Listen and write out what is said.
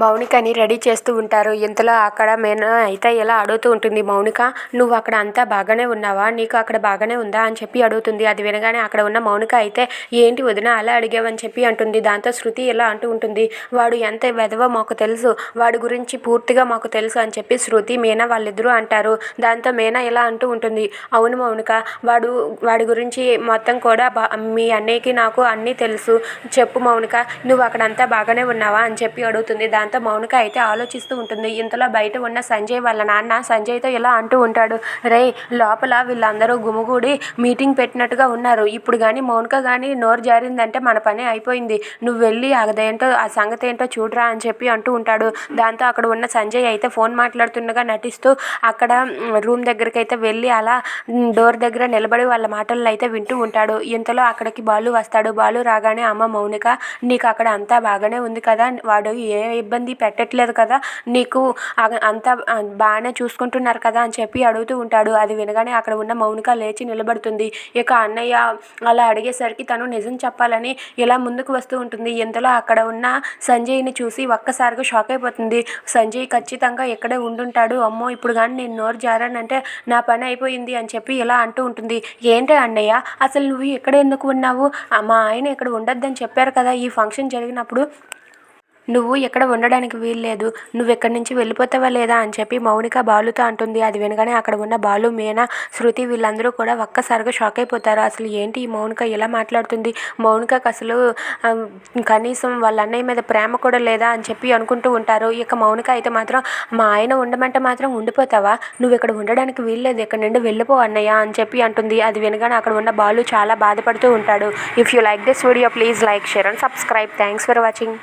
మౌనికని ready చేస్తూ ఉంటారు. ఇంతలో అక్కడ మీనా అయితే ఇలా అడుగుతూ ఉంటుంది. మౌనిక, నువ్వు అక్కడ అంతా బాగానే ఉన్నావా? నీకు అక్కడ బాగానే ఉందా అని చెప్పి అడుగుతుంది. అది వినగానే అక్కడ ఉన్న మౌనిక అయితే ఏంటి వదిన అలా అడిగావని చెప్పి అంటుంది. దాంతో శృతి ఇలా అంటూ ఉంటుంది. వాడు ఎంత వెధవో మాకు తెలుసు, వాడి గురించి పూర్తిగా మాకు తెలుసు అని చెప్పి శృతి మీనా వాళ్ళిద్దరూ అంటారు. దాంతో మీనా ఇలా అంటూ ఉంటుంది. అవును మౌనిక, వాడి గురించి మొత్తం కూడా మీ అన్నయ్యకి నాకు అన్నీ తెలుసు. చెప్పు మౌనిక, నువ్వు అక్కడంతా బాగానే ఉన్నావా అని చెప్పి అడుగుతుంది. దాంతో మౌనిక అయితే ఆలోచిస్తూ ఉంటుంది. ఇంతలో బయట ఉన్న సంజయ్ వాళ్ళ నాన్న సంజయ్తో ఇలా అంటూ ఉంటాడు. రేయ్, లోపల వీళ్ళందరూ గుమిగూడి మీటింగ్ పెట్టినట్టుగా ఉన్నారు. ఇప్పుడు కానీ మౌనిక కానీ నోరు జారిందంటే మన పని అయిపోయింది. నువ్వు వెళ్ళి అదేంటో ఆ సంగతి ఏంటో చూడరా అని చెప్పి అంటూ ఉంటాడు. దాంతో అక్కడ ఉన్న సంజయ్ అయితే ఫోన్ మాట్లాడుతుండగా నటిస్తూ అక్కడ రూమ్ దగ్గరికి అయితే వెళ్ళి అలా డోర్ దగ్గర నిలబడి వాళ్ళ మాటలను అయితే వింటూ ఉంటాడు. ఇంతలో అక్కడికి బాలు వస్తాడు. బాలు రాగానే అమ్మ మౌనిక, నీకు అక్కడ అంతా బాగానే ఉంది కదా, వాడు ఏ ఇబ్బంది పెట్టట్లేదు కదా, నీకు అంతా బాగానే చూసుకుంటున్నారు కదా అని చెప్పి అడుగుతూ ఉంటాడు. అది వినగానే అక్కడ ఉన్న మౌనిక లేచి నిలబడుతుంది. ఇక అన్నయ్య అలా అడిగేసరికి తను నిజం చెప్పాలని ఇలా ముందుకు వస్తూ ఉంటుంది. ఇంతలో అక్కడ ఉన్న సంజయ్ని చూసి ఒక్కసారిగా షాక్ అయిపోతుంది. సంజయ్ ఖచ్చితంగా ఇక్కడే ఉండుంటాడు. అమ్మో, ఇప్పుడు కానీ నేను నోరు జారానంటే నా పని అయిపోయింది అని చెప్పి ఇలా అంటూ ఉంటుంది. ఏంటి అన్నయ్య, అసలు నువ్వు ఇక్కడ ఎందుకు ఉన్నావు? మా ఆయన ఇక్కడ ఉండొద్దని చెప్పారు కదా ఈ ఫంక్షన్ జరిగినప్పుడు. నువ్వు ఎక్కడ ఉండడానికి వీల్లేదు. నువ్వు ఎక్కడి నుంచి వెళ్ళిపోతావా లేదా అని చెప్పి మౌనిక బాలుతో అంటుంది. అది వినగానే అక్కడ ఉన్న బాలు, మీనా, శృతి వీళ్ళందరూ కూడా ఒక్కసారిగా షాక్ అయిపోతారు. అసలు ఏంటి ఈ మౌనిక ఇలా మాట్లాడుతుంది? మౌనికకు అసలు కనీసం వాళ్ళ అన్నయ్య మీద ప్రేమ కూడా లేదా అని చెప్పి అనుకుంటూ ఉంటారు. ఇక మౌనిక అయితే మాత్రం మా ఆయన ఉండమంటే మాత్రం ఉండిపోతావా? నువ్వు ఇక్కడ ఉండడానికి వీల్లేదు, ఇక్కడ నుండి వెళ్ళిపో అన్నయ్య అని చెప్పి అంటుంది. అది వినగానే అక్కడ ఉన్న బాలు చాలా బాధపడుతూ ఉంటాడు. If you like this video please like, share and subscribe. Thanks for watching.